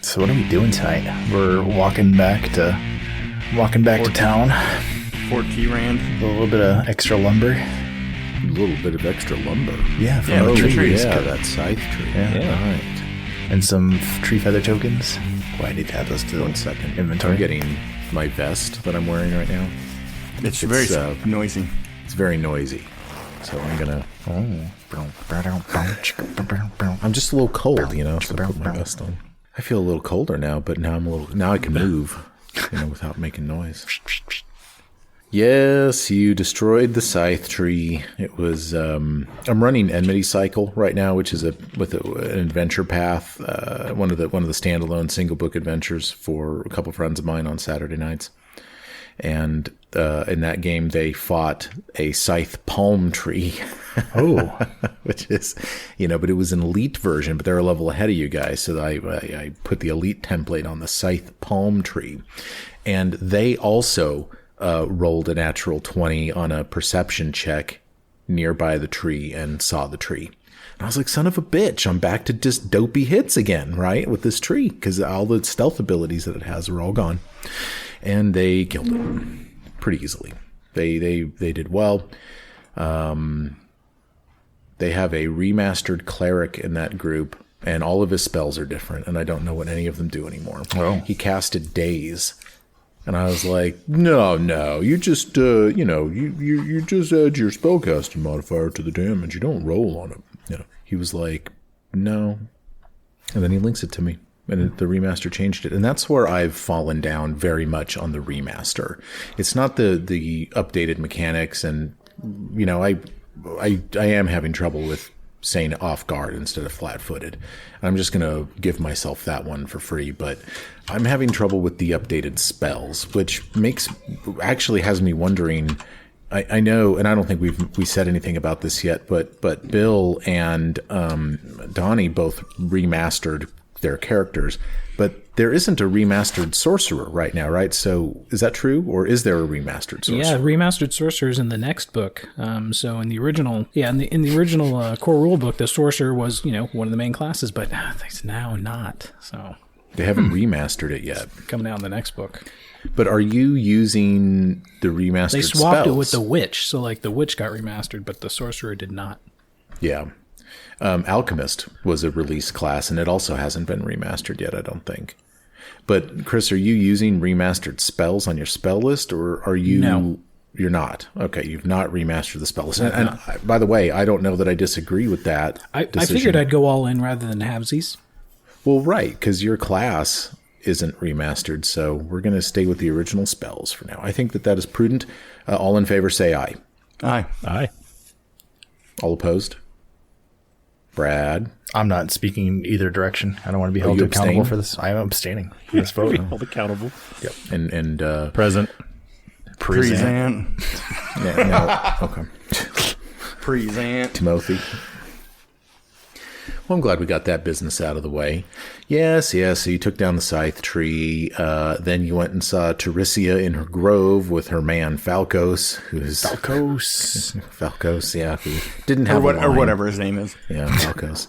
So what are we doing tonight? We're walking back to town. Fort Trand. A little bit of extra lumber. A little bit of extra lumber. Yeah, from the trees. Yeah, that scythe tree. Yeah. Right. And some tree feather tokens. Well, I need to add those to 1 second. inventory. I'm getting my vest that I'm wearing right now. It's very noisy. It's very noisy. So I'm gonna. I'm just a little cold, so I put my vest on. I feel a little colder now, but now I can move, without making noise. Yes, you destroyed the scythe tree. It was. I'm running Enmity Cycle right now, which is an adventure path, one of the standalone single book adventures for a couple friends of mine on Saturday nights. And in that game, they fought a scythe palm tree. Oh, which is, but it was an elite version, but they're a level ahead of you guys. So I put the elite template on the scythe palm tree, and they also rolled a natural 20 on a perception check nearby the tree and saw the tree. And I was like, son of a bitch, I'm back to just dopey hits again, right? With this tree, because all the stealth abilities that it has are all gone. And they killed it pretty easily. They did well. They have a remastered cleric in that group, and all of his spells are different, and I don't know what any of them do anymore. Oh. He casted Daze, and I was like, no, you just you just add your spellcasting modifier to the damage. You don't roll on it. He was like, no, and then he links it to me. And the remaster changed it. And that's where I've fallen down very much on the remaster. It's not the updated mechanics. And, I am having trouble with saying off guard instead of flat footed. I'm just going to give myself that one for free. But I'm having trouble with the updated spells, which actually has me wondering. I know, and I don't think we said anything about this yet, but Bill and Donnie both remastered their characters, but there isn't a remastered sorcerer right now, right? So is that true, or is there a remastered sorcerer? Yeah, remastered sorcerer is in the next book. So in the original, in the original core rule book, the sorcerer was one of the main classes, but it's now not. So they haven't remastered it yet. Coming out in the next book. But are you using the remastered spells? They swapped it with the witch, so the witch got remastered, but the sorcerer did not. Yeah. Alchemist was a release class, and it also hasn't been remastered yet, I don't think. But, Chris, are you using remastered spells on your spell list, or are you... No. You're not. Okay, you've not remastered the spell list. And by the way, I don't know that I disagree with that I decision. figured I'd go all in rather than halvesies. Well, right, because your class isn't remastered, so we're going to stay with the original spells for now. I think that is prudent. All in favor, say aye. Aye. aye. All opposed? Brad? I'm not speaking either direction. I don't want to be held you accountable abstain? for this. I am abstaining from this vote. Held accountable. Yep. And Present. Present. yeah, no, okay. Present. Timothy. Well, I'm glad we got that business out of the way. Yes. So you took down the scythe tree. Then you went and saw Terisia in her grove with her man Falcos, Falcos, yeah, who didn't have or whatever his name is. Yeah, Falcos.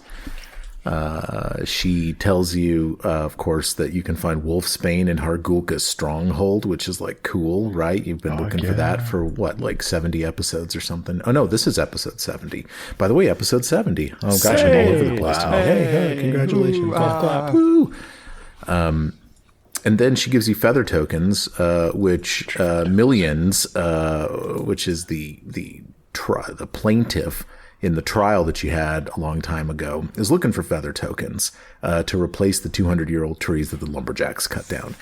She tells you, of course, that you can find Wolfsbane in Hargulka's stronghold, which is cool, right? You've been looking for that for 70 episodes or something. Oh no, this is episode 70. By the way, episode 70. Oh gosh, I'm all over the place. Wow. Hey, congratulations. Clap. Woo. And then she gives you feather tokens, which millions, which is the plaintiff in the trial that you had a long time ago, is looking for feather tokens to replace the 200-year-old trees that the lumberjacks cut down,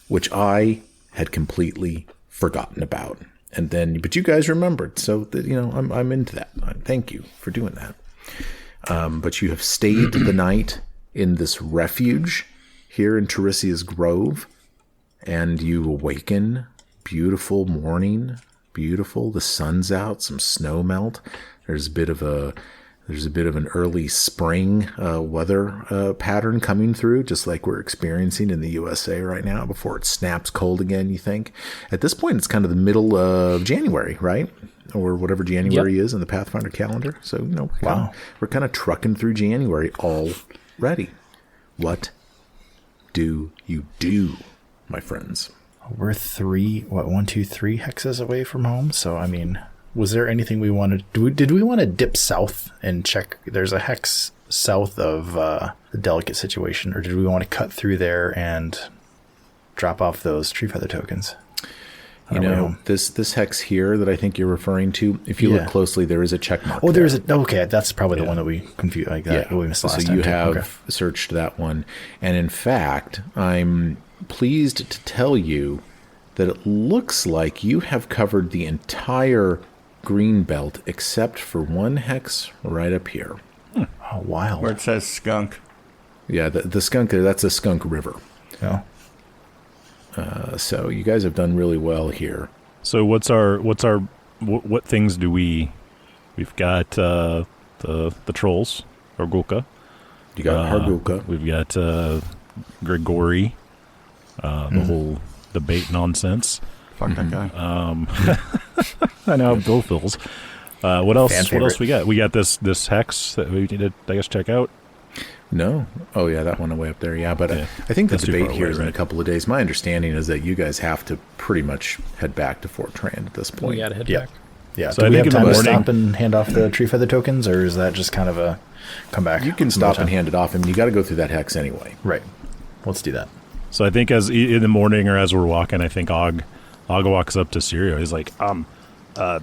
which I had completely forgotten about. And then, but you guys remembered, so that I'm into that. Thank you for doing that. But you have stayed the night in this refuge here in Terisia's Grove, and you awaken. Beautiful morning, beautiful. The sun's out, some snow melt. There's a bit of an early spring weather pattern coming through, just like we're experiencing in the USA right now before it snaps cold again, you think. At this point, it's kind of the middle of January, right? Or whatever January is in the Pathfinder calendar. So, we're kind of trucking through January already. What do you do, my friends? We're 1, 2, 3 hexes away from home. So, I mean, was there anything we wanted? Did we want to dip south and check? There's a hex south of the delicate situation, or did we want to cut through there and drop off those tree feather tokens? You know, this hex here that I think you're referring to, if you look closely, there is a check mark. Oh, there's okay. That's probably the one that we confused. Like that, we missed last time. So you have searched that one. And in fact, I'm pleased to tell you that it looks like you have covered the entire green belt except for one hex right up here. Oh, wild. Where it says skunk. Yeah, the skunk, that's a skunk river. Yeah. So you guys have done really well here. So what things do we've got the trolls, Hargulka. You got Hargulka. We've got Grigori, the whole debate nonsense. Fuck that guy. I know how Bill feels. What else? Fan What else favorite. we got? We got this hex that we need to, I guess, check out. No? Oh, yeah, that one way up there. Yeah, but I think the That's too debate far here away, is in a right? couple of days. My understanding is that you guys have to pretty much head back to Fort Trand at this point. We got to head Yeah. back. Yeah. So Do I we think have in the time to morning- stop and hand off the tree feather tokens, or is that just kind of a come back? You can stop and hand it off. I mean, you got to go through that hex anyway. Right. Let's do that. So I think as in the morning or as we're walking, I think Og walks up to Sirio. He's like,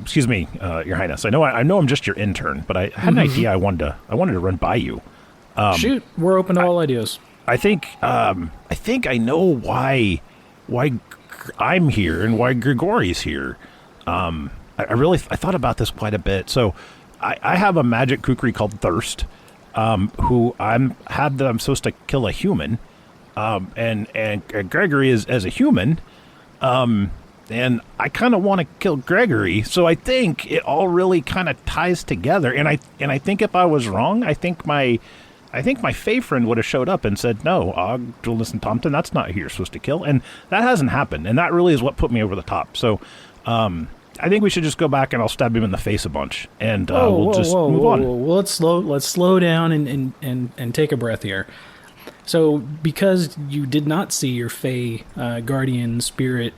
excuse me, Your Highness. I know I'm just your intern, but I had an idea. I wanted to run by you. Shoot, we're open to all ideas. I think I know why I'm here and why Grigori's here. I thought about this quite a bit. So I have a magic kukri called Thirst, who I'm supposed to kill a human, and Gregory is as a human, and I kind of want to kill Gregory. So I think it all really kind of ties together. And I think if I was wrong, I think my Fey friend would have showed up and said, no, Julius and Tompton, that's not who you're supposed to kill. And that hasn't happened. And that really is what put me over the top. So I think we should just go back and I'll stab him in the face a bunch. And we'll just move on. Well, let's slow down and take a breath here. So because you did not see your Fey guardian spirit,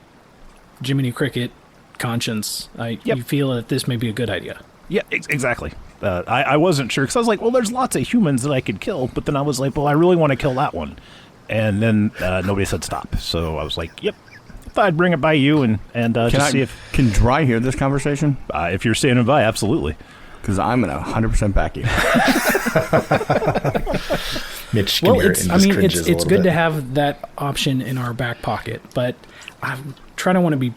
Jiminy Cricket conscience, you feel that this may be a good idea. Yeah, exactly. I wasn't sure because I was like, well, there's lots of humans that I could kill. But then I was like, well, I really want to kill that one. And then nobody said stop. So I was like, yep. Thought I'd bring it by you and just see if... Can Dry hear this conversation? If you're standing by, absolutely. Because I'm going to 100% back you. Mitch can hear it and just cringes a it's little good bit. to have that option in our back pocket, but I'm trying to want to be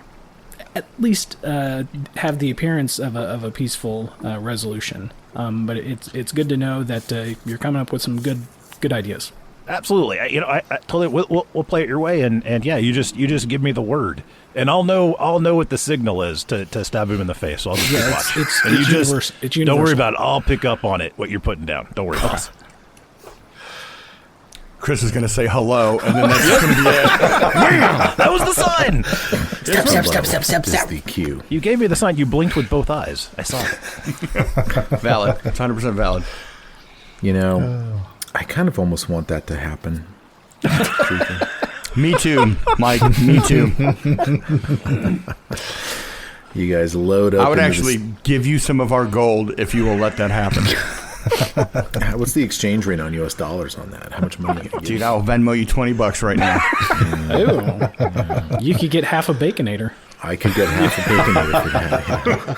at least have the appearance of a peaceful resolution. But it's good to know that you're coming up with some good ideas. Absolutely. I totally we'll play it your way and yeah, you just give me the word. And I'll know what the signal is to stab him in the face. So I'll just watch. It's and you universal. It's universal. Don't worry about it. I'll pick up on it what you're putting down. Don't worry about it. Chris is going to say hello, and then that's going to be it. That was the sign. Step. Is the cue. You gave me the sign. You blinked with both eyes. I saw it. Valid. It's 100% valid. You know, I kind of almost want that to happen. Me too, Mike. Me too. You guys load up. I would into actually give you some of our gold if you will let that happen. What's the exchange rate on U.S. dollars on that? How much money? Dude, I'll Venmo you $20 right now. You could get half a Baconator. I could get half a Baconator for that.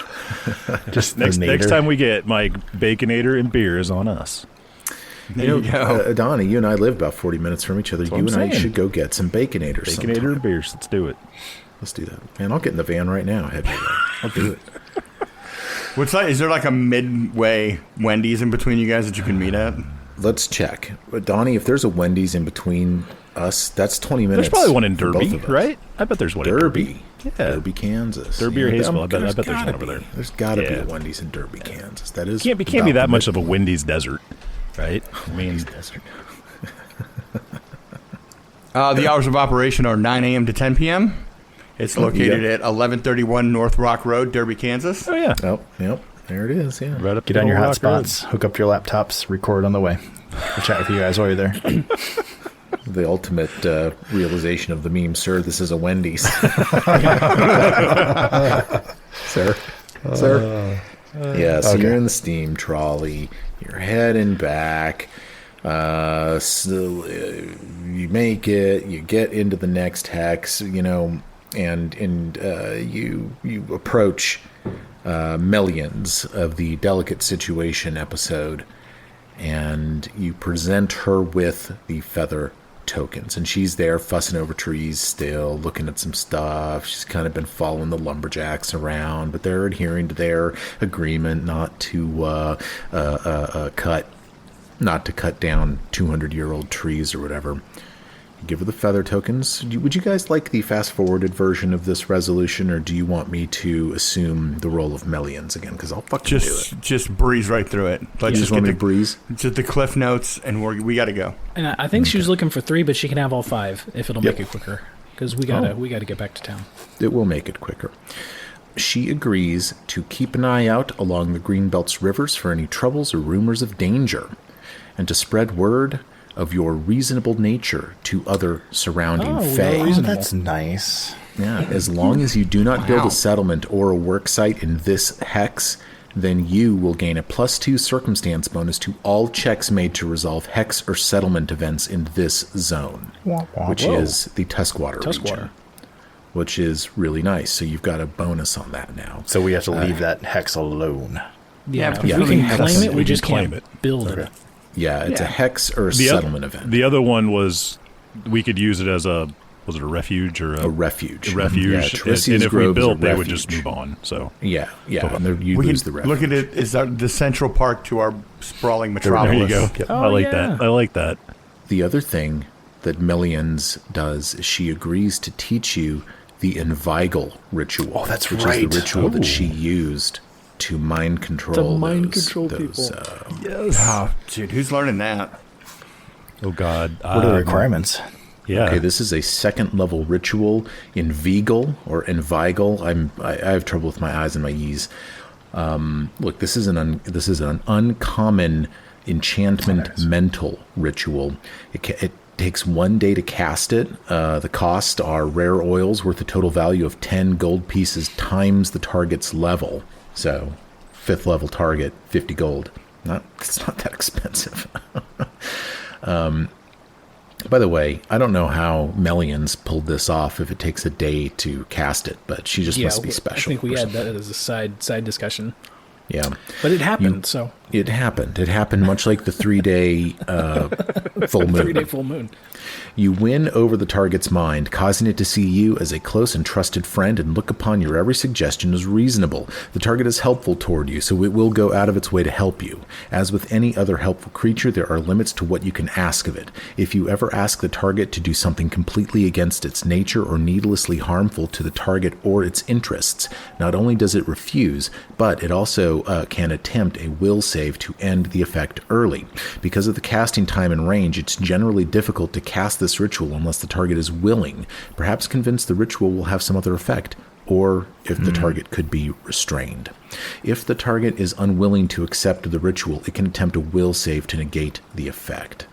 Yeah. Just Next the nader. time we get Mike, Baconator and beer is on us. There you go. Donnie, you and I live about 40 minutes from each other. what You I'm and I saying. should go get some Baconator. Baconator sometime. and beers. Let's do it. Let's do that. Man, I'll get in the van right now. Head to that. I'll do it. What's that? Is there like a midway Wendy's in between you guys that you can meet at? Let's check. But Donnie, if there's a Wendy's in between us, that's 20 minutes. There's probably one in for both Derby, of us. right? I bet there's one in Derby. Derby. Yeah. Derby, Kansas. Derby or Yeah, Hayesville. I bet there's gotta one over be. there. There's got to be Yeah. a Wendy's in Derby, Kansas. That is Can't be that much of a Wendy's desert, right? I mean, desert. The hours of operation are 9 a.m. to 10 p.m. It's located at 1131 North Rock Road, Derby, Kansas. oh yeah, Oh, yep. There it is. Yeah. right up Get the on your Rock Road. hotspots, hook up your laptops, record on the way. We'll chat with you guys while you're there. the ultimate realization of the meme, sir. This is a Wendy's. Sir. Yeah, so you're in the steam trolley. You're heading back. So, you make it. You get into the next hex. And you approach Melians of the Delicate Situation episode, and you present her with the feather tokens, and she's there fussing over trees still, looking at some stuff. She's kind of been following the lumberjacks around, but they're adhering to their agreement not to cut down 200-year-old trees or whatever. You give her the feather tokens. Would you guys like the fast-forwarded version of this resolution, or do you want me to assume the role of Melians again? Because I'll fucking do it. Just breeze right through it. Let's just want me to breeze? Just the cliff notes, and we got to go. And I think she was looking for 3, but she can have all 5 if it'll make it quicker. Because we gotta get back to town. It will make it quicker. She agrees to keep an eye out along the Greenbelt's rivers for any troubles or rumors of danger, and to spread word of your reasonable nature to other surrounding fae. Oh, that's nice. Yeah, as long as you do not build a settlement or a work site in this hex, then you will gain a +2 circumstance bonus to all checks made to resolve hex or settlement events in this zone, which is the Tuskwater region, which is really nice. So you've got a bonus on that now. So we have to leave that hex alone. Yeah, we can claim it. We just can't build it. Yeah, it's a hex or a settlement event. The other one was we could use it as a refuge or a refuge? A refuge. Yeah, and if we built, they would just move on. So yeah, and you lose the refuge. Look at it as the central park to our sprawling metropolis. There you go. Yep. I like that. The other thing that Melians does is she agrees to teach you the Inveigle ritual. Oh, that's which right. is the ritual that she used to mind control people. Yes. Oh, dude, who's learning that? Oh, God. What are the requirements? Yeah. Okay, this is a 2nd level ritual. Inveigle or Inveigle. I have trouble with my eyes and my E's. Look, this is an uncommon enchantment mental ritual. It takes 1 day to cast it. The cost are rare oils worth a total value of 10 gold pieces times the target's level. So, 5th level target, 50 gold. It's not that expensive. By the way, I don't know how Melians pulled this off if it takes a day to cast it, but she just must be special. I think we had that as a side discussion. Yeah. But it happened, so. It happened. It happened much like the 3-day full moon. 3-day full moon. You win over the target's mind, causing it to see you as a close and trusted friend and look upon your every suggestion as reasonable. The target is helpful toward you, so it will go out of its way to help you. As with any other helpful creature, there are limits to what you can ask of it. If you ever ask the target to do something completely against its nature or needlessly harmful to the target or its interests, not only does it refuse, but it also can attempt a will save to end the effect early. Because of the casting time and range, it's generally difficult to cast this ritual unless the target is willing, perhaps convinced the ritual will have some other effect, or if the target could be restrained. If the target is unwilling to accept the ritual, it can attempt a will save to negate the effect.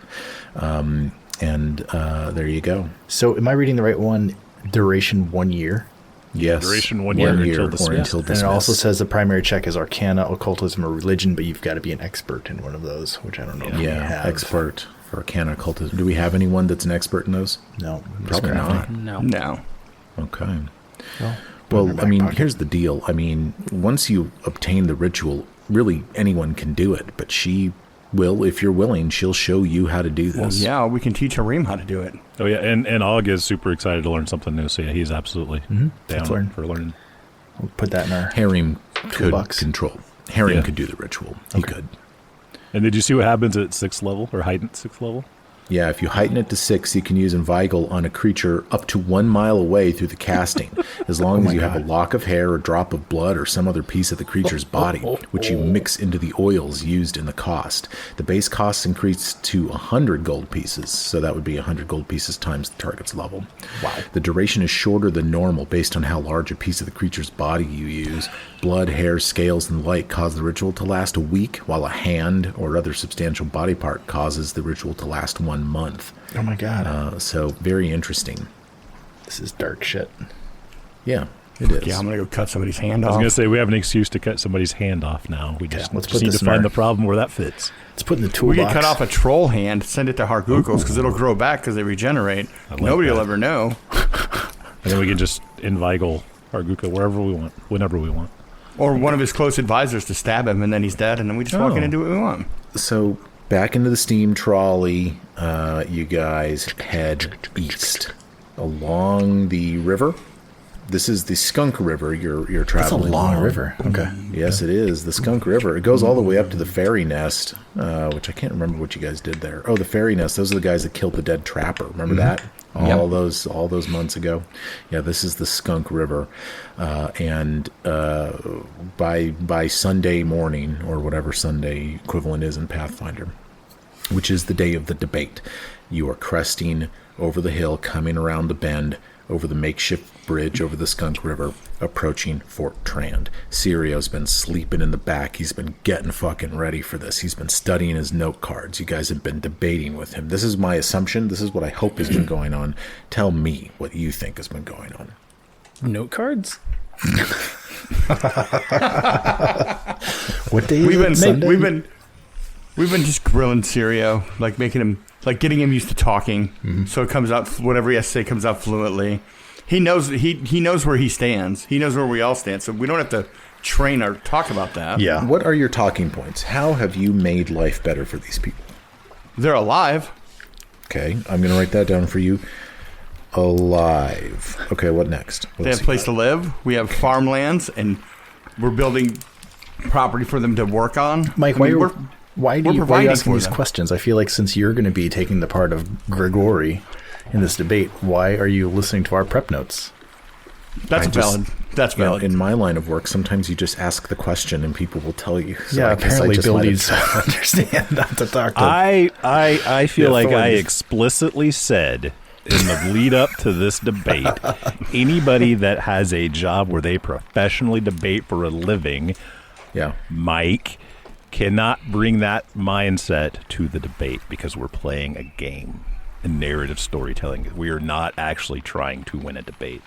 And there you go. So am I reading the right one? Duration 1 year? Yes. Duration 1 year until dismissed. And it also says the primary check is Arcana, Occultism, or Religion, but you've got to be an expert in one of those, which I don't know if we have. Expert for Arcana, Occultism. Do we have anyone that's an expert in those? No. Probably not. No. Okay. Well, Well, I mean, here's the deal. I mean, once you obtain the ritual, really anyone can do it, but she will, if you're willing, she'll show you how to do this. Well, yeah, we can teach Harim how to do it. Oh, yeah, and Og is super excited to learn something new, so yeah, he's absolutely down for learning. We'll put that in our Harim could toolbox. control. Harim could do the ritual. He could. And did you see what happens at 6th level, or heightened 6th level? Yeah, if you heighten it to 6, you can use Inveigle on a creature up to 1 mile away through the casting, as long as you have a lock of hair, a drop of blood, or some other piece of the creature's body, which you mix into the oils used in the cost. The base costs increase to 100 gold pieces, so that would be 100 gold pieces times the target's level. Wow. The duration is shorter than normal based on how large a piece of the creature's body you use. Blood, hair, scales, and the like cause the ritual to last a week, while a hand or other substantial body part causes the ritual to last 1 1 month. Oh my god. So very interesting. This is dark shit. Yeah, it is. Yeah, I'm gonna go cut somebody's hand I was off. going to say, we have an excuse to cut somebody's hand off now. We just, let's just put need to this in find our- the problem where that fits. Let's put in the We toolbox. could cut off a troll hand, send it to Hargukos because it'll grow back because they regenerate. like Nobody will that. ever know. And then we can just inveigle Arguka wherever we want, whenever we want. Or one of his close advisors to stab him, and then he's dead, and then we just walk in Oh. and do what we want. So back into the steam trolley, you guys head east along the river. This is the Skunk River. You're That's a traveling. long along. river. Okay. Yes, it is the Skunk River. It goes all the way up to the Fairy Nest, which I can't remember what you guys did there. Oh, the Fairy Nest. Those are the guys that killed the dead trapper. Remember that? All those months ago. Yeah, this is the Skunk River, and by Sunday morning or whatever Sunday equivalent is in Pathfinder, which is the day of the debate, you are cresting over the hill, coming around the bend, over the makeshift bridge over the Skunk River, approaching Fort Trand. Sirio's been sleeping in the back. He's been getting fucking ready for this. He's been studying his note cards. You guys have been debating with him. This is my assumption. This is what I hope has been going on. Tell me what you think has been going on. Note cards? What day is it? Sunday? We've been just grilling Sirio, like making him, like getting him used to talking, so it comes out, whatever he has to say comes out fluently. He knows he knows where he stands. He knows where we all stand, so we don't have to train or talk about that. Yeah. What are your talking points? How have you made life better for these people? They're alive. Okay, I'm going to write that down for you. Alive. Okay, what next? They have a place to live. We have farmlands, and we're building property for them to work on. Mike, I mean, why are we're you providing asking for these them. questions? I feel like since you're going to be taking the part of Grigori in this debate, why are you listening to our prep notes? That's I just- valid. That's You know, valid. in my line of work, sometimes you just ask the question and people will tell you. So Yeah, I guess I apparently just Bill let it needs to slide. understand not to talk to I feel the like I authorities. explicitly said in the lead up to this debate, anybody that has a job where they professionally debate for a living, Yeah. Mike, cannot bring that mindset to the debate because we're playing a game in narrative storytelling. We are not actually trying to win a debate.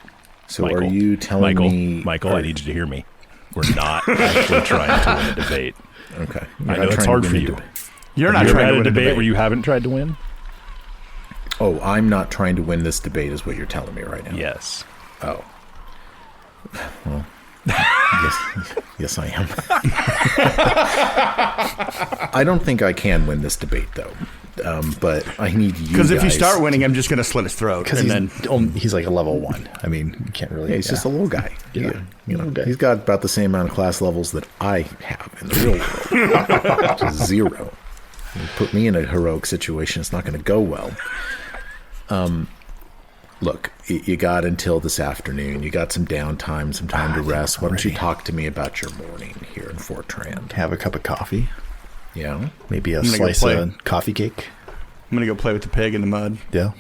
So Michael, are you telling me... Michael, I need you to hear me. We're not actually trying to win a debate. Okay. I know it's hard for you. You're Have not you ever trying had to a win debate where you haven't tried to win? Oh, I'm not trying to win this debate is what you're telling me right now. Yes. Oh. Well, yes, I am. I don't think I can win this debate, though. But I need you Because if you guys- start winning, I'm just going to slit his throat. because And then he's like a level 1. I mean, you can't really. Yeah, he's just a little guy. Yeah. You know, Okay. he's got about the same amount of class levels that I have in the real world, which is 0. You put me in a heroic situation, it's not going to go well. Look, you got until this afternoon. You got some downtime, some time to rest. Why don't you ready. talk to me about your morning here in Fort Trand? have a cup of coffee, Yeah. maybe a gonna go slice play. of coffee cake. I'm going to go play with the pig in the mud. Yeah.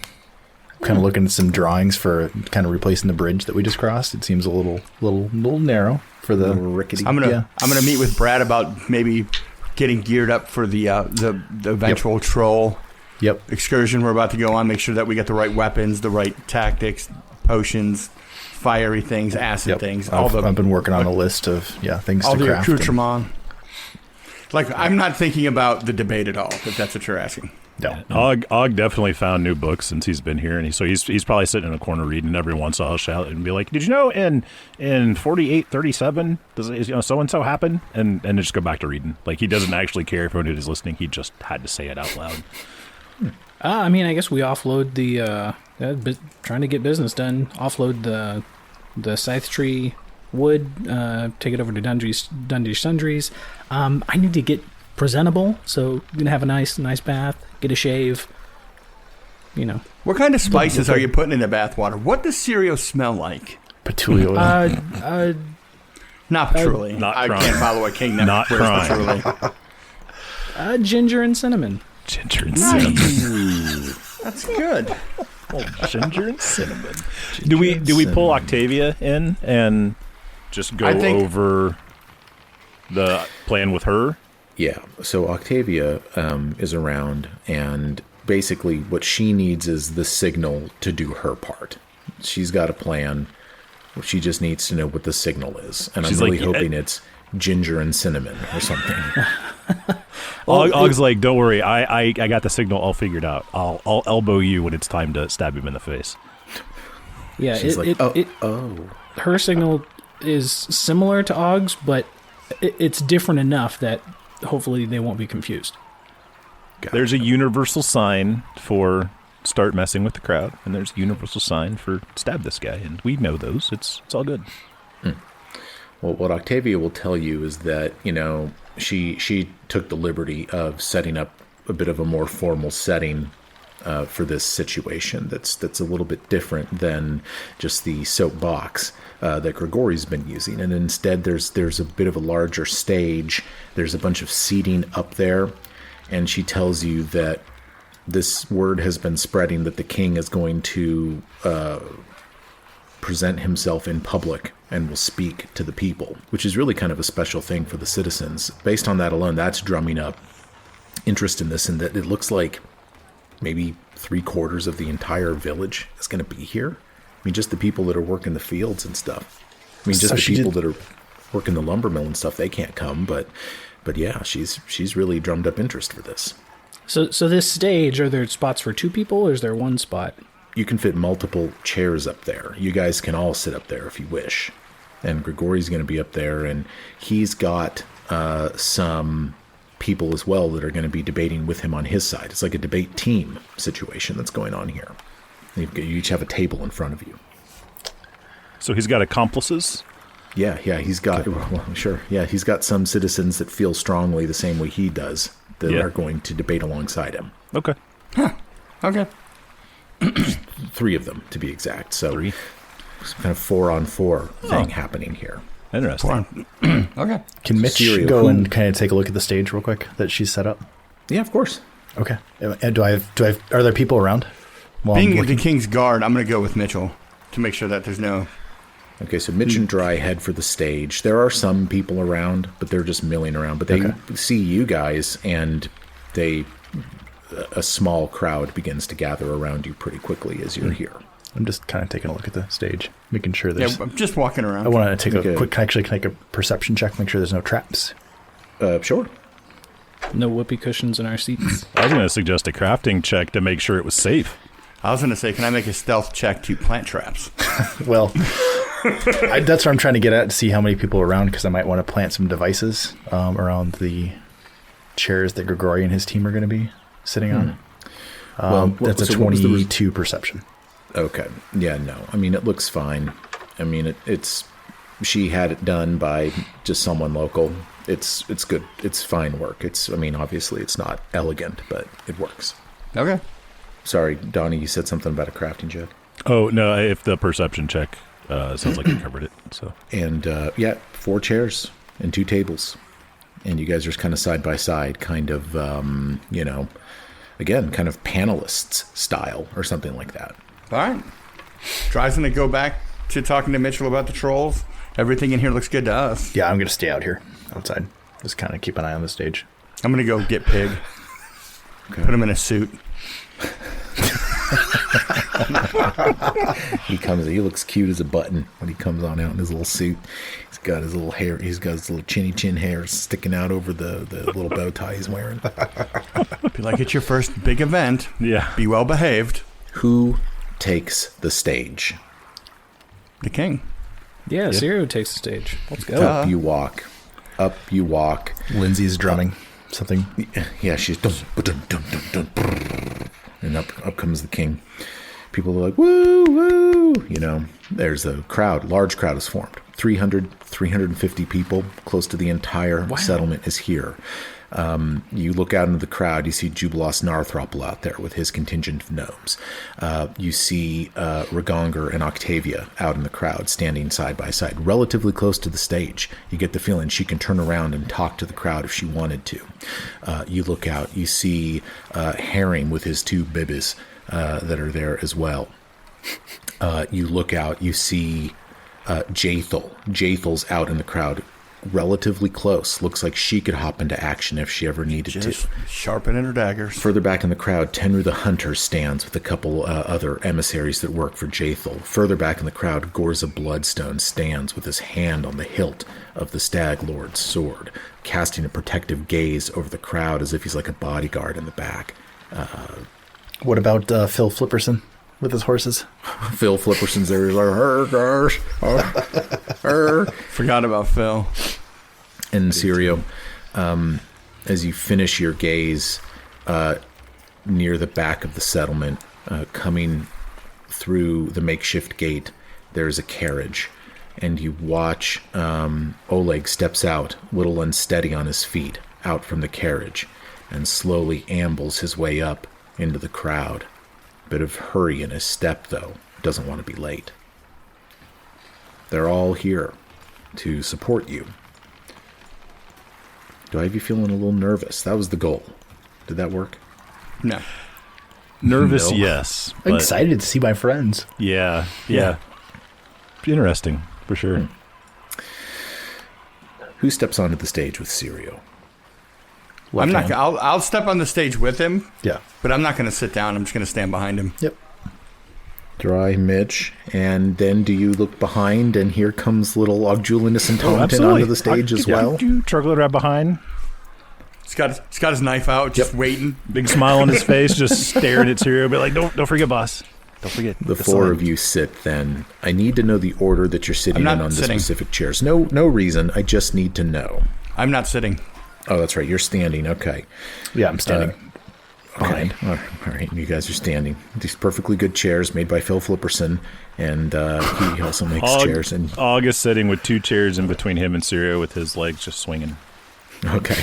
Kind of looking at some drawings for kind of replacing the bridge that we just crossed. It seems a little narrow for the Little rickety. I'm gonna Yeah. meet with Brad about maybe getting geared up for the eventual troll Yep. excursion we're about to go on. Make sure that we get the right weapons, the right tactics, potions, fiery things, acid Yep. things, I've been working on a list of things all to the craft. and- accoutrement. Like, I'm not thinking about the debate at all, if that's what you're asking. No. Og definitely found new books since he's been here, and he's probably sitting in a corner reading. And every once in a while, I'll shout and be like, "Did you know in 4837 does so and so happen?" And just go back to reading. Like he doesn't actually care if anyone is listening. He just had to say it out loud. I mean, I guess we offload the trying to get business done. Offload the scythe tree wood. Take it over to Dundee Sundries. I need to get presentable, so I'm gonna have a nice bath, get a shave. You know, What kind of spices are you putting in the bath water? What does cereal smell like? Patchouli oil. Not patchouli. Not I crime. can't follow a king never Not wears crime. patchouli. ginger and cinnamon. Ginger and cinnamon. That's good. Ginger and cinnamon. Do we pull Octavia in and just go I think- over the plan with her? Yeah. So Octavia is around, and basically what she needs is the signal to do her part. She's got a plan. She just needs to know what the signal is. And She's I'm really like, hoping it's ginger and cinnamon or something. Og's like, don't worry, I got the signal all figured out. I'll elbow you when it's time to stab him in the face. Yeah, She's like, oh. her signal is similar to Og's, but it's different enough that hopefully they won't be confused. Gotcha. There's a universal sign for start messing with the crowd, and there's a universal sign for stab this guy, and we know those. It's all good. Well, what Octavia will tell you is that, she took the liberty of setting up a bit of a more formal setting for this situation that's a little bit different than just the soapbox that Grigori's been using. And instead, there's a bit of a larger stage. There's a bunch of seating up there. And she tells you that this word has been spreading that the king is going to present himself in public and will speak to the people, which is really kind of a special thing for the citizens. Based on that alone, that's drumming up interest in this, and that it looks like maybe 3/4 of the entire village is going to be here. I mean, just the people that are working the fields and stuff. I mean, just So the she people that are working the lumber mill and stuff, they can't come, but yeah, she's really drummed up interest for this. So this stage, are there spots for 2 people, or is there 1 spot? You can fit multiple chairs up there. You guys can all sit up there if you wish. And Grigori's going to be up there, and he's got some people as well that are going to be debating with him on his side. It's like a debate team situation that's going on here. You each have a table in front of you. So he's got accomplices? Yeah, he's got, well, sure. Yeah, he's got some citizens that feel strongly the same way he does that are going to debate alongside him. Okay. Okay. 3 of them, to be exact. So 3. some kind of 4-on-4 thing happening here. Interesting. Okay. Can Mitch Stereo. go and kind of take a look at the stage real quick that she's set up? Yeah, of course. Okay. And are there people around? While I'm Being looking? the king's guard, I'm going to go with Mitchell to make sure that there's no... Okay, so Mitch and Dry head for the stage. There are some people around, but they're just milling around. But they see you guys, and a small crowd begins to gather around you pretty quickly as you're here. I'm just kind of taking a look at the stage, making sure there's... Yeah, I'm just walking around. I want to take Okay. a quick... Can I make a perception check, make sure there's no traps? Sure. No whoopee cushions in our seats. I was going to suggest a crafting check to make sure it was safe. I was going to say, can I make a stealth check to plant traps? Well, that's what I'm trying to get at, to see how many people are around, because I might want to plant some devices around the chairs that Grigori and his team are going to be sitting on. That's a so what was the 22 perception. Okay. Yeah, no. I mean, it looks fine. I mean, it's... She had it done by just someone local. It's good. It's fine work. Obviously it's not elegant, but it works. Okay. Sorry, Donnie, you said something about a crafting check. Oh, no, if the perception check sounds like you covered it. So And, 4 chairs and 2 tables. And you guys are kind of side by side, kind of, again, kind of panelists style or something like that. All right. Dry's going to go back to talking to Mitchell about the trolls. Everything in here looks good to us. Yeah, I'm going to stay out here, outside. Just kind of keep an eye on the stage. I'm going to go get Pig. Okay. Put him in a suit. He looks cute as a button when he comes on out in his little suit. He's got his little hair. He's got his little chin hair sticking out over the little bow tie he's wearing. Be like, it's your first big event. yeah, Be well behaved. Who takes the stage? The king. Yeah, Zero takes the stage. Let's go. Up you walk. Up you walk. Lindsay's drumming something. Yeah, she's dum, ba-dum, dum, dum, dum, brrr. And up comes the king. People are like, woo, woo. There's a crowd, large crowd is formed. 350 people, close to the entire settlement is here. You look out into the crowd, you see Jubilos Narthropple out there with his contingent of gnomes. You see Ragonger and Octavia out in the crowd, standing side by side, relatively close to the stage. You get the feeling she can turn around and talk to the crowd if she wanted to. You look out, you see Herring with his 2 bibis that are there as well. You look out, you see Jathel. Jathel's out in the crowd, relatively close. Looks like she could hop into action if she ever needed Just to. sharpening her daggers. Further back in the crowd, Tenru the Hunter stands with a couple other emissaries that work for Jathal. Further back in the crowd, Gorza Bloodstone stands with his hand on the hilt of the Stag Lord's sword, casting a protective gaze over the crowd as if he's like a bodyguard in the back. What about Phil Flipperson with his horses? Phil Flipperson's there. He's like, Forgot about Phil. And Sirio, as you finish your gaze near the back of the settlement, coming through the makeshift gate, there's a carriage. And you watch Oleg steps out, a little unsteady on his feet, out from the carriage, and slowly ambles his way up into the crowd. Bit of hurry in his step, though. Doesn't want to be late. They're all here to support you. Do I have you feeling a little nervous? That was the goal. Did that work? No. Nervous, No. yes. I'm but excited to see my friends. Yeah. Interesting, for sure. Who steps onto the stage with Sirio? I'm not. I'll step on the stage with him. Yeah. But I'm not going to sit down. I'm just going to stand behind him. Yep. Dry Mitch, and then do you look behind, and here comes little Ogjulinus and Tomton absolutely. onto the stage as well? You troglodyte right behind. He's got his knife out, just waiting. Big smile on his face, just staring at Sirio. But like, don't forget, boss. Don't forget. The four of you sit then. I need to know the order that you're sitting I'm in not on the sitting. specific chairs. No reason. I just need to know. I'm not sitting. Oh, that's right. You're standing. Okay. Yeah, I'm standing. Okay. All right. You guys are standing. These perfectly good chairs made by Phil Flipperson, and he also makes chairs. And August sitting with two chairs in between him and Sirio with his legs just swinging. okay.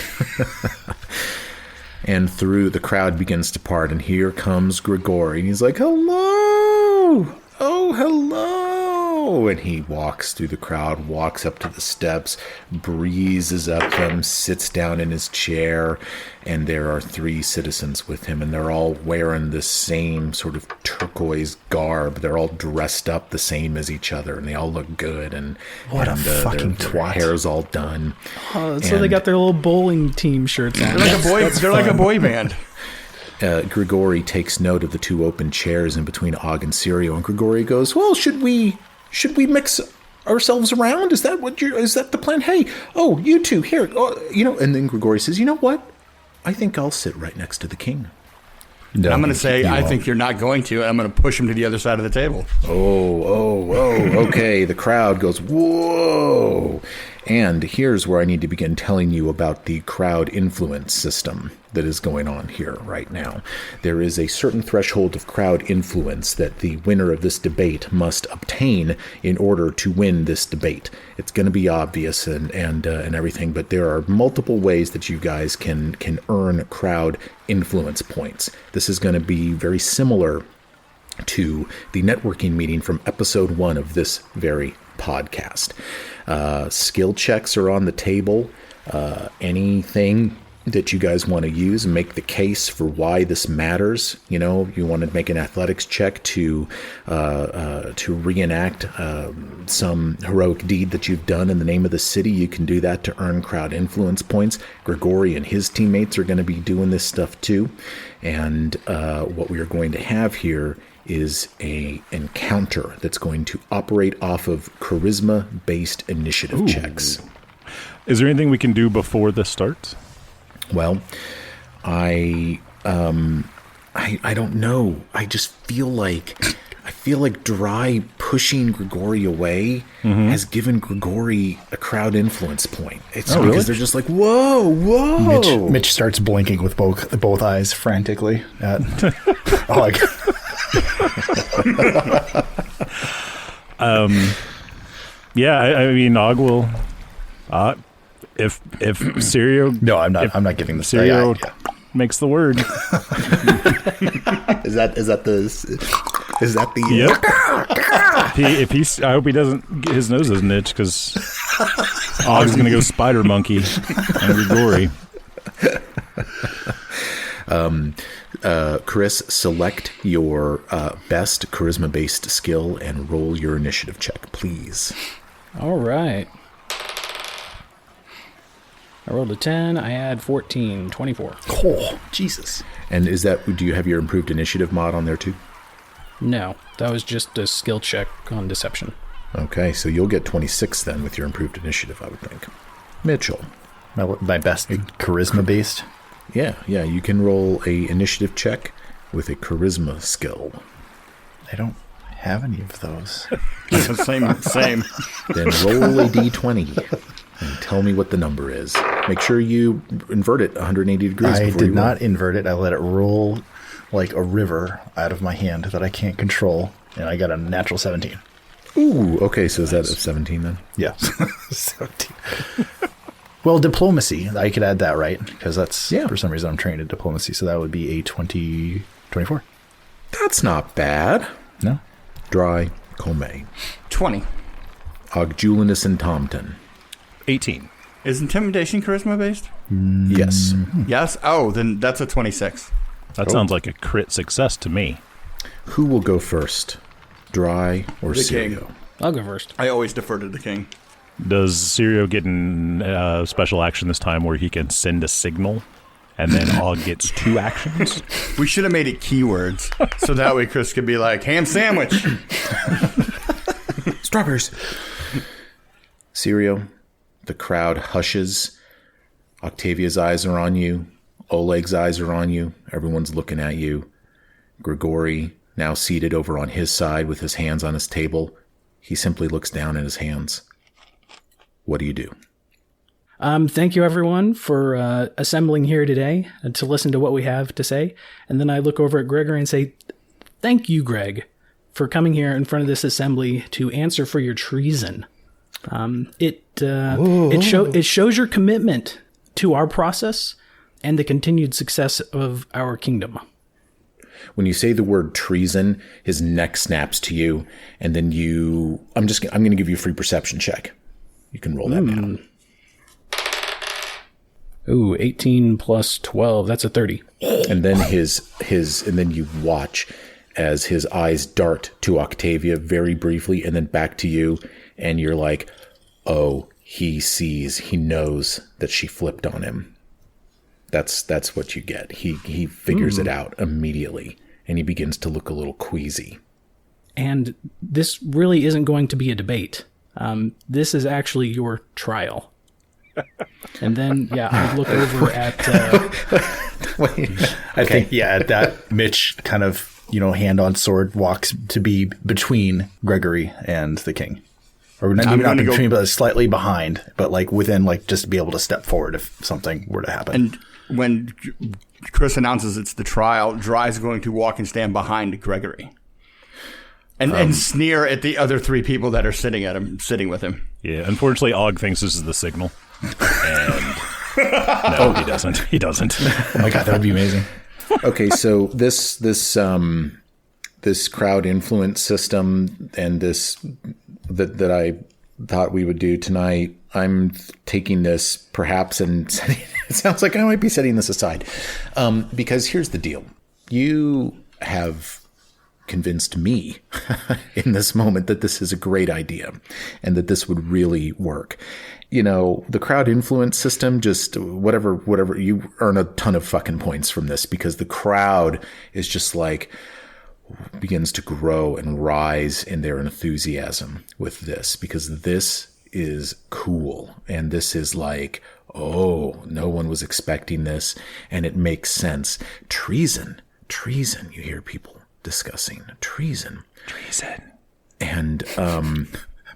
And through the crowd begins to part, and here comes Grigori, and he's like, "Hello! Oh, hello!" And he walks through the crowd, walks up to the steps, breezes up them, sits down in his chair, and there are three citizens with him, and they're all wearing the same sort of turquoise garb. They're all dressed up the same as each other, and they all look good. And What a fucking their twat. hair's all done. So they And- got their little bowling team shirts on. They're like a boy band. Grigori takes note of the two open chairs in between Og and Sirio, and Grigori goes, "Well, should we mix ourselves around? Is that the plan? Hey, you two here, And then Grigori says, "You know what? I think I'll sit right next to the king." I'm going to say, I think you're not going to. I'm going to push him to the other side of the table. Okay. The crowd goes, whoa. And here's where I need to begin telling you about the crowd influence system that is going on here right now. There is a certain threshold of crowd influence that the winner of this debate must obtain in order to win this debate. It's going to be obvious and everything, but there are multiple ways that you guys can earn crowd influence points. This is going to be very similar to the networking meeting from episode 1 of this very podcast. Skill checks are on the table. Anything that you guys want to use and make the case for why this matters. You want to make an athletics check to reenact some heroic deed that you've done in the name of the city. You can do that to earn crowd influence points. Grigori and his teammates are going to be doing this stuff too. And what we are going to have here is a encounter that's going to operate off of charisma-based initiative checks. Is there anything we can do before this starts? Well, I don't know. I just feel like Dry pushing Grigori away has given Grigori a crowd influence point. It's because really? they're just like, whoa. Mitch starts blinking with both eyes frantically at Og. Yeah, I mean, Og will. If Sirio. No, I'm not giving this. Sirio makes the word. Is that the If I hope he doesn't. His nose doesn't itch because Og's gonna go spider monkey on Grigori. Chris, select your best charisma-based skill and roll your initiative check, please. All right. I rolled a 10. I add 14, 24. Oh, Jesus. And do you have your improved initiative mod on there too? No, that was just a skill check on deception. Okay, so you'll get 26 then with your improved initiative, I would think. Mitchell. My best charisma based. Yeah, you can roll a initiative check with a charisma skill. I don't have any of those. Same. Then roll a d20 and tell me what the number is. Make sure you invert it 180 degrees. I before did you roll. not invert it. I let it roll like a river out of my hand that I can't control, and I got a natural 17. Ooh, okay, so is that a 17 then? Yeah. 17. Well, diplomacy. I could add that, right? Because that's, for some reason, I'm trained in diplomacy, so that would be a 24. That's not bad. No? Dry, Colmay. 20. Ogjulinus and Tomton. 18. Is intimidation charisma based? Yes. Yes? Oh, then that's a 26. That sounds like a crit success to me. Who will go first? Dry or The king. Sirio? I'll go first. I always defer to the king. Does Sirio get a special action this time where he can send a signal and then Og gets 2 actions? We should have made it keywords so that way Chris could be like, ham sandwich. Strawberries. Sirio, the crowd hushes. Octavia's eyes are on you. Oleg's eyes are on you. Everyone's looking at you. Grigori, now seated over on his side with his hands on his table, he simply looks down at his hands. What do you do? Thank you, everyone, for assembling here today to listen to what we have to say. And then I look over at Gregory and say, thank you, Greg, for coming here in front of this assembly to answer for your treason. It shows your commitment to our process and the continued success of our kingdom. When you say the word treason, his neck snaps to you, and then I'm going to give you a free perception check. You can roll that now. Ooh, 18 plus 12. That's a 30. And then and then you watch as his eyes dart to Octavia very briefly and then back to you. And you're like, oh, he knows that she flipped on him. That's what you get. He figures it out immediately, and he begins to look a little queasy. And this really isn't going to be a debate. This is actually your trial. And then, I look over at... I think, at that, Mitch kind of, hand on sword walks to be between Gregory and the king. Or maybe not between, but slightly behind, but like within, like just be able to step forward if something were to happen. And when Chris announces it's the trial, Dry's going to walk and stand behind Gregory. And sneer at the other 3 people that are sitting with him. Yeah, unfortunately, Og thinks this is the signal. And no, he doesn't. He doesn't. Oh my God, that would be amazing. Okay, so this crowd influence system and this that I thought we would do tonight, I'm taking this perhaps and it sounds like I might be setting this aside. Because here's the deal. You have convinced me in this moment that this is a great idea and that this would really work. The crowd influence system, just whatever, you earn a ton of fucking points from this because the crowd is just like begins to grow and rise in their enthusiasm with this because this is cool. And this is like, oh, no one was expecting this. And it makes sense. Treason. You hear people discussing treason. And,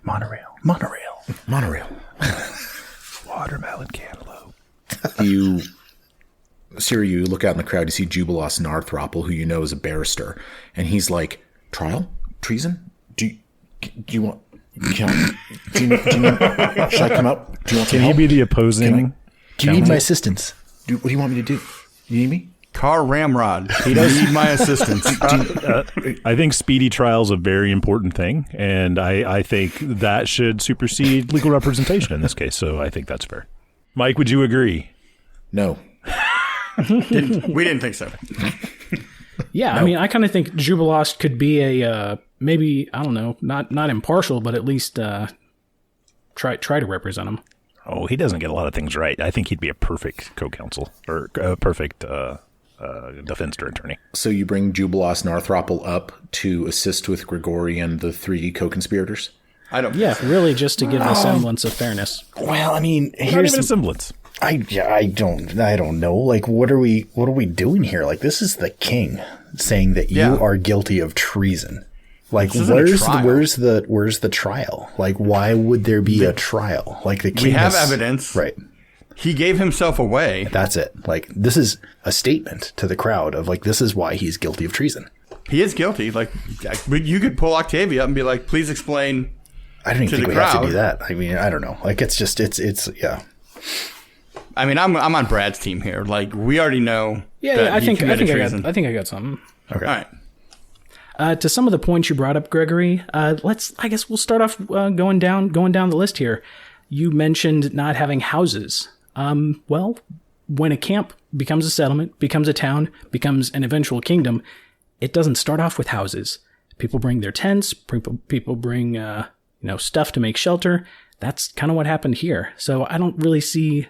Monorail. Watermelon cantaloupe. Siri, you look out in the crowd, you see Jubilos Narthropple, who you know is a barrister, and he's like, trial? Treason? Do you want... should I come up? Do you want Can he be the opposing? Do you need my assistance? what do you want me to do? You need me? Car Ramrod. He does need my assistance. I think speedy trial is a very important thing, and I think that should supersede legal representation in this case, so I think that's fair. Mike, would you agree? No. We didn't think so. Yeah, no. I mean, I kind of think Jubilost could be a maybe, I don't know, not impartial, but at least try to represent him. Oh, he doesn't get a lot of things right. I think he'd be a perfect co-counsel or a perfect defense attorney. So you bring Jubilos Narthropple up to assist with Grigori and the 3 co-conspirators? I don't. Yeah, really, just to give a semblance of fairness. Well, I mean, Not here's even a semblance. I don't know. Like, what are we doing here? Like, this is the king saying that you are guilty of treason. Like, where's the trial? Like, why would there be a trial? Like, the king We have evidence. Right. He gave himself away. That's it. Like, this is a statement to the crowd of, like, this is why he's guilty of treason. He is guilty. Like, you could pull Octavia up and be like, please explain. I don't even think we crowd. have to do that. I mean, I don't know. Like, it's just, it's yeah. I mean, I'm on Brad's team here. Like, we already know. Yeah, I think I treason. got something. Okay. All right. To some of the points you brought up, Gregory, I guess we'll start off going down the list here. You mentioned not having houses. Well, when a camp becomes a settlement, becomes a town, becomes an eventual kingdom, it doesn't start off with houses. People bring their tents. People bring stuff to make shelter. That's kind of what happened here. So I don't really see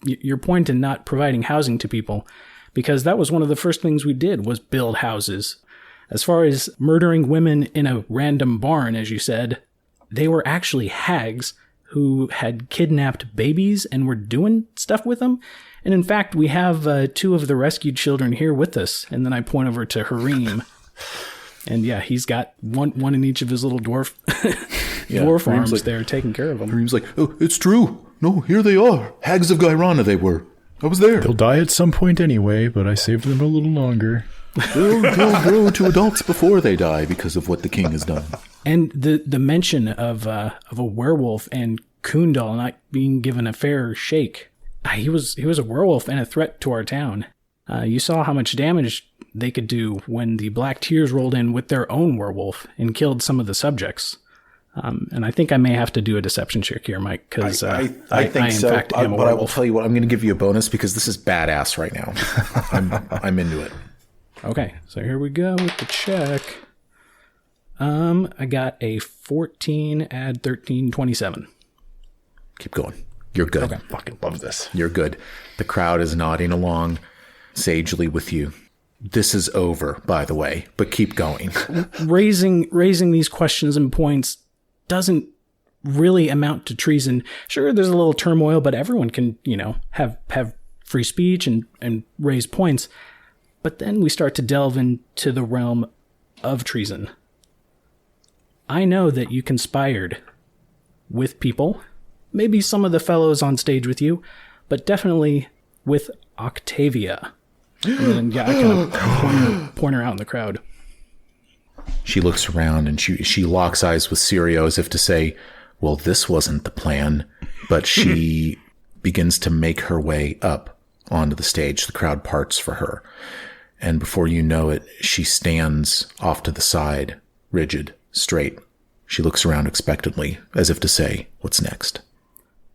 your point in not providing housing to people, because that was one of the first things we did was build houses. As far as murdering women in a random barn, as you said, they were actually hags who had kidnapped babies and were doing stuff with them. And in fact, we have 2 of the rescued children here with us. And then I point over to Harim. And yeah, he's got one in each of his little dwarf arms like, there taking care of them. Harim's like, oh, it's true. No, here they are. Hags of Gairana they were. I was there. They'll die at some point anyway, but I saved them a little longer. They'll grow to adults before they die because of what the king has done. And the mention of a werewolf and Kundal not being given a fair shake. He was a werewolf and a threat to our town. You saw how much damage they could do when the Black Tears rolled in with their own werewolf and killed some of the subjects. And I think I may have to do a deception check here, Mike, because I think in so. fact am a but I will werewolf. tell you what, I'm going to give you a bonus because this is badass right now. I'm into it. Okay, so here we go with the check. I got a 14, add 13, 27. Keep going. You're good. Okay. Fucking love this. You're good. The crowd is nodding along sagely with you. This is over, by the way, but keep going. Raising these questions and points doesn't really amount to treason. Sure, there's a little turmoil, but everyone can, have free speech and raise points. But then we start to delve into the realm of treason. I know that you conspired with people, maybe some of the fellows on stage with you, but definitely with Octavia. And then, I kind of point her out in the crowd. She looks around and she locks eyes with Sirio as if to say, well, this wasn't the plan. But she begins to make her way up onto the stage. The crowd parts for her. And before you know it, she stands off to the side, rigid, straight. She looks around expectantly, as if to say, what's next?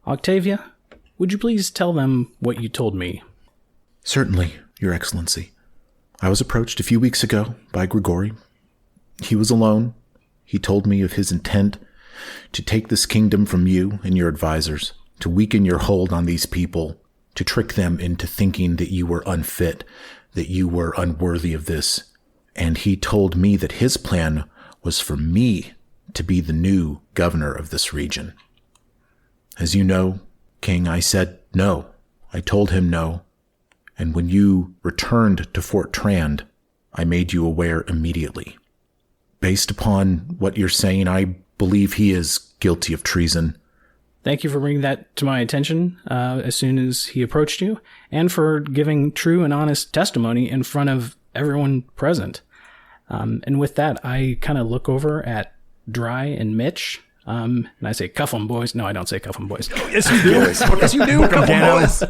Octavia, would you please tell them what you told me? Certainly, Your Excellency. I was approached a few weeks ago by Grigori. He was alone. He told me of his intent to take this kingdom from you and your advisors, to weaken your hold on these people, to trick them into thinking that you were unfit, that you were unworthy of this. And he told me that his plan was for me to be the new governor of this region. As you know, King, I said no. I told him no. And when you returned to Fort Trand, I made you aware immediately. Based upon what you're saying, I believe he is guilty of treason. Thank you for bringing that to my attention as soon as he approached you, and for giving true and honest testimony in front of everyone present. And with that, I kind of look over at Dry and Mitch, and I say, cuff 'em, boys. No, I don't say cuff 'em, boys. Yes, you do. Yes, you do. Cuff 'em, boys.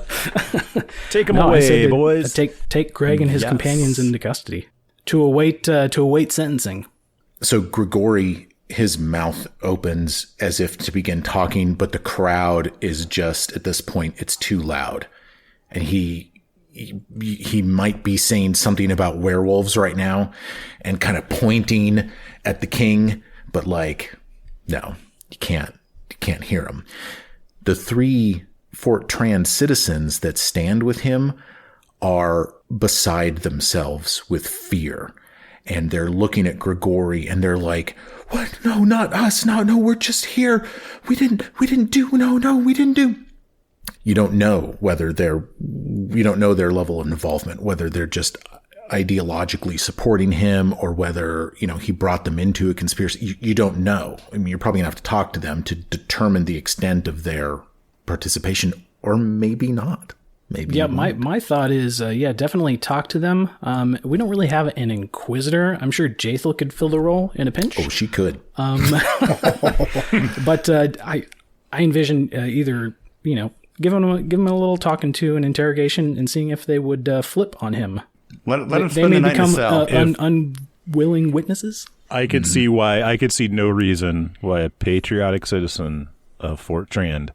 Take them away, boys. Take Greg and his companions into custody to await sentencing. So Grigori, his mouth opens as if to begin talking, but the crowd is just, at this point, it's too loud. And he might be saying something about werewolves right now and kind of pointing at the king, but no, you can't hear him. the 3 Fort Trand citizens that stand with him are beside themselves with fear. And they're looking at Grigori and they're like, what? No, not us. No, we're just here. We didn't do. You don't know you don't know their level of involvement, whether they're just ideologically supporting him or whether, he brought them into a conspiracy. You don't know. I mean, you're probably gonna have to talk to them to determine the extent of their participation, or maybe not. Maybe. Yeah, my thought is, definitely talk to them. We don't really have an inquisitor. I'm sure Jathel could fill the role in a pinch. Oh, she could. But I envision either, give him a little talking to, an interrogation, and seeing if they would flip on him. Let him spend the night in the cell. Unwilling witnesses. I could see no reason why a patriotic citizen of Fort Trand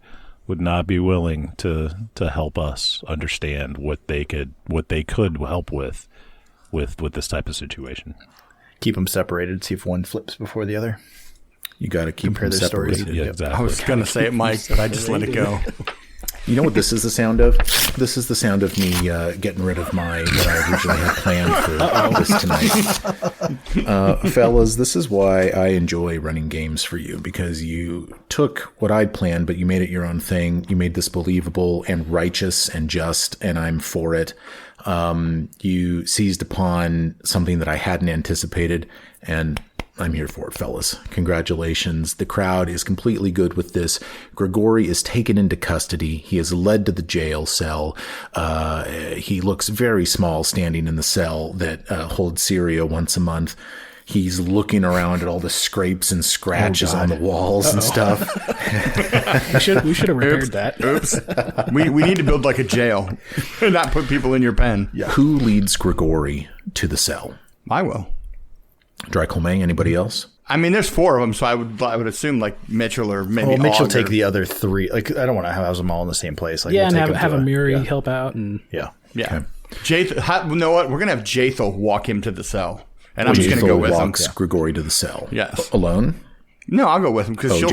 would not be willing to help us understand what they could help with this type of situation. Keep them separated. See if one flips before the other. You got to keep Compare them their separated. stories. Yeah, exactly. I was going to say it, Mike, but I just let it go. You know what this is the sound of? This is the sound of me getting rid of what I originally had planned for this tonight. Fellas, this is why I enjoy running games for you, because you took what I'd planned, but you made it your own thing. You made this believable and righteous and just, and I'm for it. You seized upon something that I hadn't anticipated, and I'm here for it, fellas. Congratulations. The crowd is completely good with this. Grigori is taken into custody. He is led to the jail cell. He looks very small standing in the cell that holds Syria once a month. He's looking around at all the scrapes and scratches on the walls and stuff. We should have repaired that. Oops. We need to build like a jail and not put people in your pen. Yeah. Who leads Grigori to the cell? I will. Drycolme, anybody else? I mean, there's 4 of them, so I would assume like Mitchell or maybe. Well, Mitchell Augur. take the other 3. Like, I don't want to house them all in the same place. Like, Yeah, we'll and take have them a to Miri help out. And Yeah. Yeah. You know what? We're going to have Jathel walk him to the cell. And I'm just going to go with him. walks Grigori to the cell. Yes. Alone? No, I'll go with him because she'll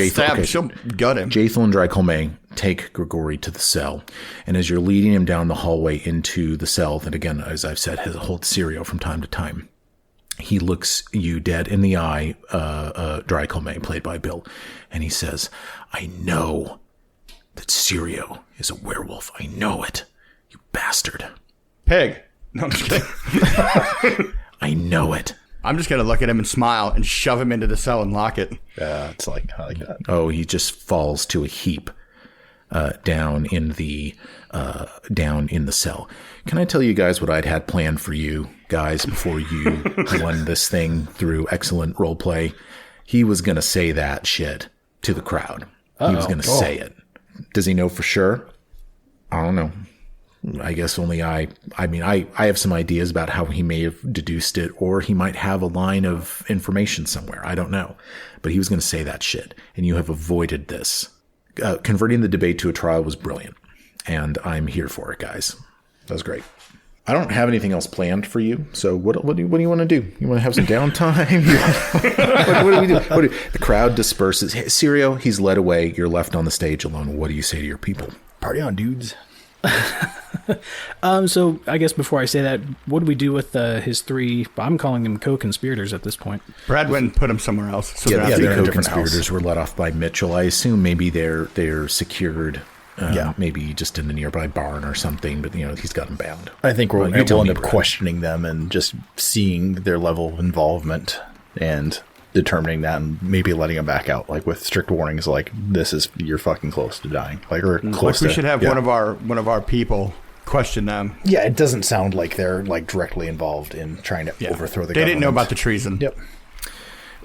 gut him. Jathel and Drycolme take Grigori to the cell. And as you're leading him down the hallway into the cell that, again, as I've said, has a hold Syrio from time to time, he looks you dead in the eye, Drycolme, played by Bill, and he says, I know that Syrio is a werewolf. I know it. You bastard. Pig. No, I'm just kidding. I know it. I'm just going to look at him and smile and shove him into the cell and lock it. It's like, I like that. Oh, he just falls to a heap down in the cell. Can I tell you guys what I'd had planned for you guys before you won this thing through excellent role play? He was going to say that shit to the crowd. He was going to say it. Does he know for sure? I don't know. I guess only I mean, I have some ideas about how he may have deduced it, or he might have a line of information somewhere. I don't know. But he was going to say that shit, and you have avoided this. Converting the debate to a trial was brilliant, and I'm here for it, guys. That was great. I don't have anything else planned for you, so what do you want to do? You want to have some downtime? what do we do? The crowd disperses. Hey, Syrio, he's led away. You're left on the stage alone. What do you say to your people? Party on, dudes. So I guess before I say that, what do we do with his 3? I'm calling them co-conspirators at this point. Brad went and put him somewhere else. So Yeah, they're in the a different co-conspirators were let off by Mitchell. I assume maybe they're secured. Yeah. Maybe just in the nearby barn or something, but he's got them bound. I think we'll you tell end me, up Brad. questioning them and just seeing their level of involvement and determining that, and maybe letting them back out, like with strict warnings, like you're fucking close to dying, like or close. We to, should have yeah. one of our people question them. Yeah, it doesn't sound like they're like directly involved in trying to overthrow the government. They didn't know about the treason. Yep.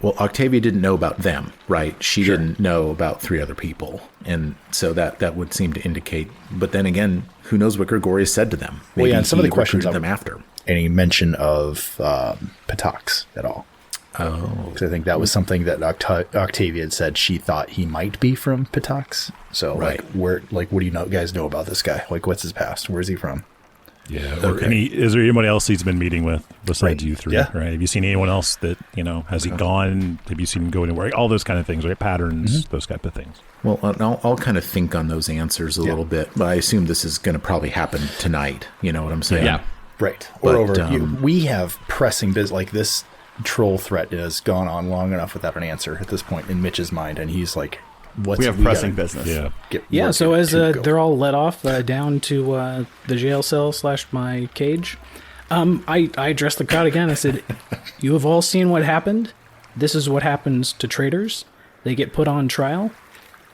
Well, Octavia didn't know about them, right? She didn't know about 3 other people. And so that would seem to indicate. But then again, who knows what Grigori said to them? Well, yeah, and some of the questions recruited them after. Any mention of Patox at all? Oh. Because I think that was something that Octavia had said she thought he might be from Patox. So, Right. what do you guys know about this guy? Like, what's his past? Where's he from? Yeah. Or is there anyone else he's been meeting with besides you three? Yeah. Right. Have you seen anyone else that, has he gone? Have you seen him go anywhere? All those kind of things, right? Patterns, those type of things. Well, I'll kind of think on those answers a little bit, but I assume this is going to probably happen tonight. You know what I'm saying? Yeah. Right. But, Or over. We have pressing business. Like this troll threat has gone on long enough without an answer at this point in Mitch's mind, and he's like, We have pressing business. Yeah. So as they're all let off down to the jail cell / my cage, I addressed the crowd again. I said, "You have all seen what happened. This is what happens to traitors. They get put on trial.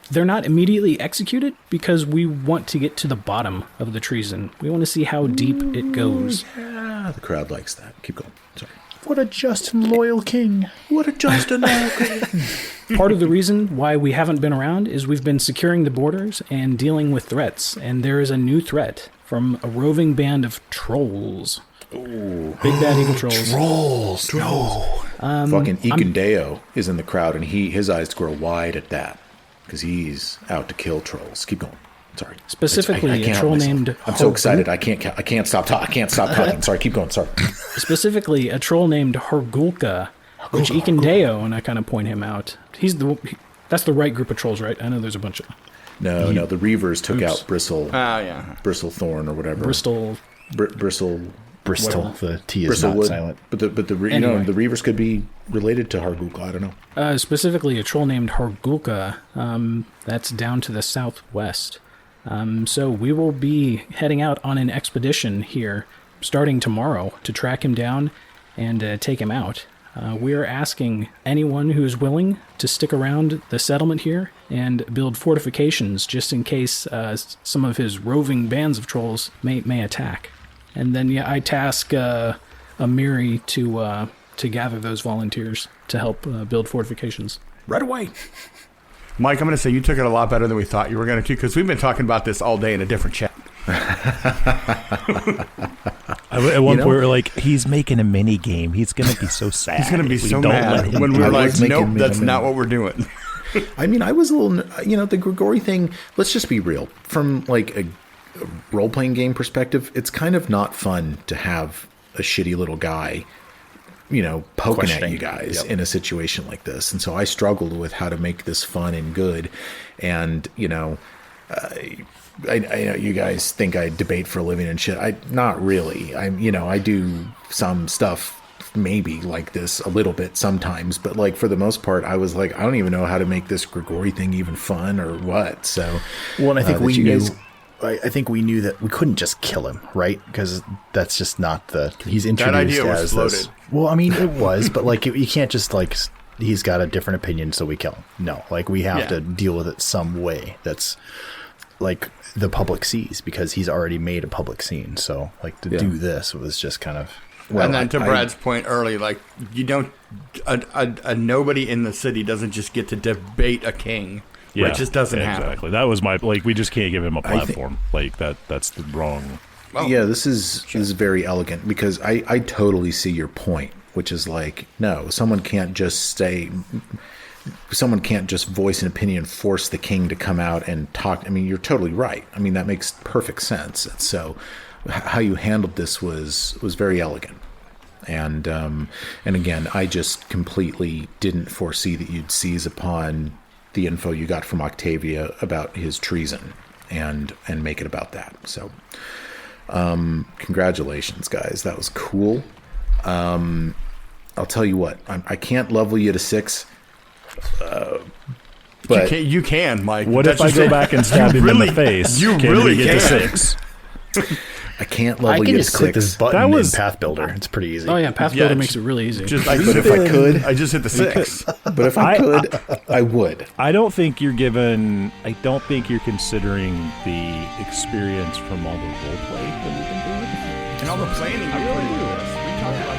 They're not immediately executed because we want to get to the bottom of the treason. We want to see how deep it goes." Yeah, the crowd likes that. Keep going. Sorry. What a just and loyal king. What a just and loyal king. Part of the reason why we haven't been around is we've been securing the borders and dealing with threats, and there is a new threat from a roving band of trolls. Ooh. Big bad evil trolls. No. Fucking Ikendeo is in the crowd, and his eyes grow wide at that because he's out to kill trolls. Keep going. Sorry. Specifically, I a can't troll help myself. named I'm so excited. I can't stop talking. Sorry. Keep going. Sorry. Specifically, a troll named Hargulka, which Ikendeo, and I kind of point him out. That's the right group of trolls, right? I know there's a bunch of No. The Reavers took out Bristle. Yeah. Bristlethorn or whatever. Bristle. Bristle. Bristol. The T is not Bristlewood. silent. But the the Reavers could be related to Hargulka. I don't know. Specifically, a troll named Hargulka. That's down to the southwest. So we will be heading out on an expedition here, starting tomorrow, to track him down and take him out. We are asking anyone who is willing to stick around the settlement here and build fortifications just in case some of his roving bands of trolls may attack. And then, I task Amiri to gather those volunteers to help build fortifications. Right away. Mike, I'm going to say you took it a lot better than we thought you were going to, because we've been talking about this all day in a different chat. At one point, we were like, he's making a mini game. He's going to be so sad. He's going to be if we so don't mad let him when we do were it. like, nope, making that's me not mad. what we're doing. I mean, I was a little, the Grigori thing, let's just be real. From like a role-playing game perspective, it's kind of not fun to have a shitty little guy, poking at you guys in a situation like this. And so I struggled with how to make this fun and good. And, I know you guys think I debate for a living and shit. Not really. I do some stuff maybe like this a little bit sometimes, but like for the most part, I was like, I don't even know how to make this Grigori thing even fun or what. So, Well, and I think we knew. guys- I think we knew that we couldn't just kill him, right? Because that's just not he's introduced idea was as floated. this. Well, I mean, it was, but like you can't just like he's got a different opinion, so we kill him. No, like we have to deal with it some way that's like the public sees, because he's already made a public scene. So like to do this was just kind of. Well, and then to Brad's point early, like you don't, a nobody in the city doesn't just get to debate a king. Yeah, it just doesn't happen. Exactly. That was we just can't give him a platform. That's the wrong. Well, yeah, this is very elegant, because I totally see your point, which is like, no, someone can't just voice an opinion and force the king to come out and talk. I mean, you're totally right. I mean, that makes perfect sense. And so how you handled this was very elegant. And again, I just completely didn't foresee that you'd seize upon the info you got from Octavia about his treason and make it about that. So congratulations, guys. That was cool. I'll tell you what, I can't level you to 6. But you can, Mike. What if I go back and stab him in the face? You Can really we get to can. 6? I can't I level can you to just click 6. this button That was- in Path Builder. It's pretty easy. Oh yeah, Path Yeah, Builder it's makes it really easy. Just, But if I could, I just hit the 6. but if I could, I would. I don't think you're considering the experience from all the role play that we've been doing. And all the planning we put into this. We talked about